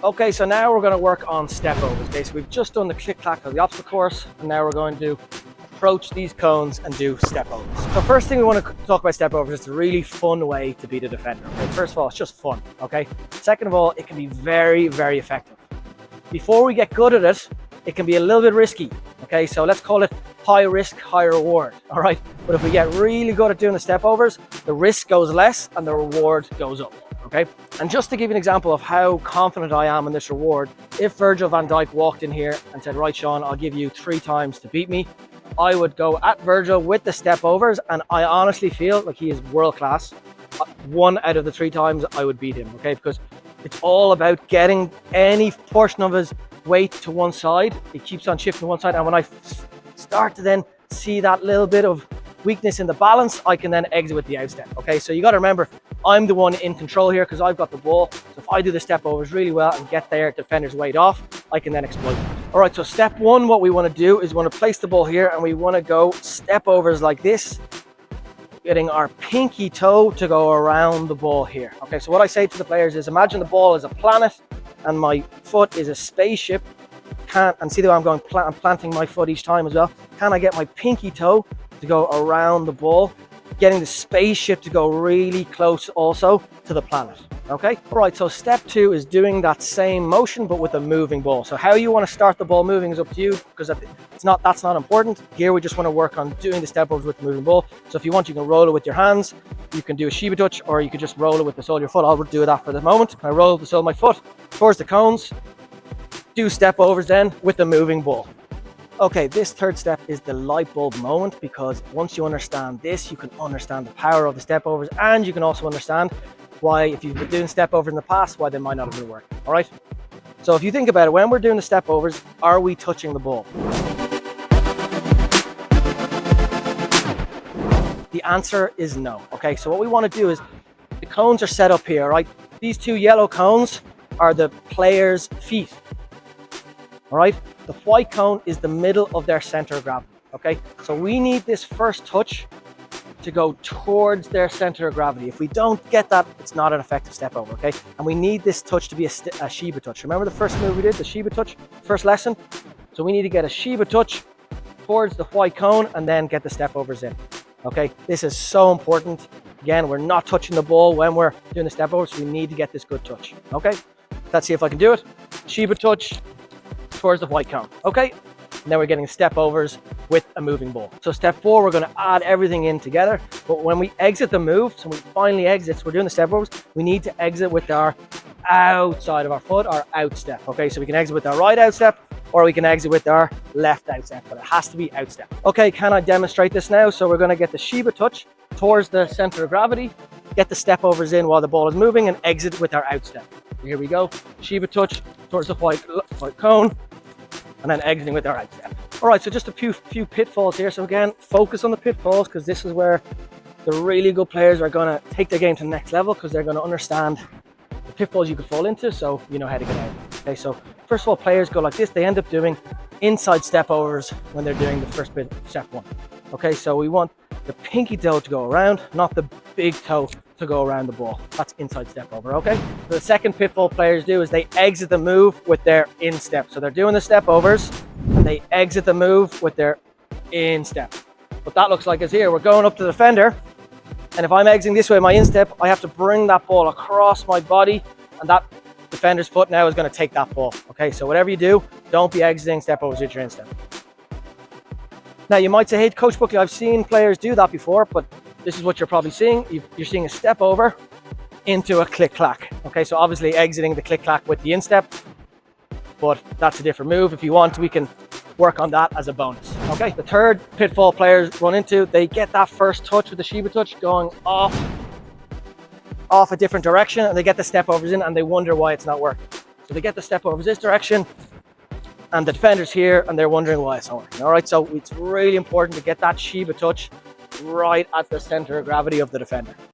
Okay, so now we're going to work on step overs. Okay, so we've just done the click clack of the obstacle course, and now we're going to approach these cones and do step overs. So first thing we want to talk about step overs, it's a really fun way to beat a defender. Okay, first of all, it's just fun. Okay, second of all, it can be very, very effective. Before we get good at it, it can be a little bit risky. Okay, so let's call it high risk, high reward. All right, but if we get really good at doing the step overs, the risk goes less and the reward goes up. Okay, and just to give you an example of how confident I am in this reward, if Virgil van Dijk walked in here and said, right, Sean, I'll give you 3 times to beat me, I would go at Virgil with the step overs, and I honestly feel like he is world class. 1 out of the 3 times I would beat him. Okay, because it's all about getting any portion of his weight to one side. It keeps on shifting to one side, and when I start to then see that little bit of weakness in the balance, I can then exit with the outstep. Okay, so you got to remember, I'm the one in control here because I've got the ball. So if I do the step overs really well and get their defender's weight off, I can then exploit it. All right, so step 1, what we want to do is we want to place the ball here and we want to go step overs like this, getting our pinky toe to go around the ball here. Okay, so what I say to the players is, imagine the ball is a planet and my foot is a spaceship. And see the way I'm going, I'm planting my foot each time as well. Can I get my pinky toe to go around the ball, getting the spaceship to go really close also to the planet? Okay, all right, so step 2 is doing that same motion but with a moving ball. So how you want to start the ball moving is up to you, because that's not important. Here we just want to work on doing the step overs with the moving ball. So if you want, you can roll it with your hands, you can do a Shiba touch, or you can just roll it with the sole of your foot. I'll do that for the moment. I roll the sole of my foot towards the cones, do step overs then with the moving ball. Okay, this third step is the light bulb moment, because once you understand this, you can understand the power of the step overs, and you can also understand why, if you've been doing step overs in the past, why they might not have been working. All right, so if you think about it, when we're doing the step overs, are we touching the ball? The answer is no. Okay, so what we want to do is, the cones are set up here, right? These 2 yellow cones are the player's feet. All right, the white cone is the middle of their center of gravity. Okay, so we need this first touch to go towards their center of gravity. If we don't get that, it's not an effective step over. Okay, and we need this touch to be a Shiba touch. Remember the first move we did, the Shiba touch, first lesson? So we need to get a Shiba touch towards the white cone and then get the step overs in. Okay, this is so important. Again, we're not touching the ball when we're doing the step overs, so we need to get this good touch. Okay, let's see if I can do it. Shiba touch towards the white cone. Okay, now we're getting step overs with a moving ball. So step 4, we're going to add everything in together, but when we exit the move, so we finally exit, so we're doing the step overs, we need to exit with our outside of our foot, our outstep. Okay, so we can exit with our right outstep, or we can exit with our left outstep, but it has to be outstep. Okay, can I demonstrate this now? So we're going to get the Shiba touch towards the center of gravity, get the step overs in while the ball is moving, and exit with our outstep. Here we go, Shiba touch towards the white cone, and then exiting with our outstep. All right, so just a few pitfalls here. So again, focus on the pitfalls, because this is where the really good players are going to take their game to the next level, because they're going to understand the pitfalls you could fall into, so you know how to get out. Okay, so first of all, players go like this. They end up doing inside step overs when they're doing the first bit, step 1. Okay, so we want the pinky toe to go around, not the big toe to go around the ball. That's inside step over. Okay, so the second pitfall players do is they exit the move with their instep. So they're doing the step overs and they exit the move with their instep. What that looks like is here, we're going up to the defender, and if I'm exiting this way, my instep, I have to bring that ball across my body, and that defender's foot now is going to take that ball. Okay, so whatever you do, don't be exiting step overs with your instep. Now you might say, hey, Coach Buckley, I've seen players do that before, but this is what you're probably seeing. You're seeing a step over into a click clack. Okay, so obviously exiting the click clack with the instep, but that's a different move. If you want, we can work on that as a bonus. Okay, the third pitfall players run into, they get that first touch with the Shiba touch going off a different direction, and they get the step overs in and they wonder why it's not working. So they get the step overs this direction and the defender's here and they're wondering why it's not working. All right, so it's really important to get that Shiba touch right at the center of gravity of the defender.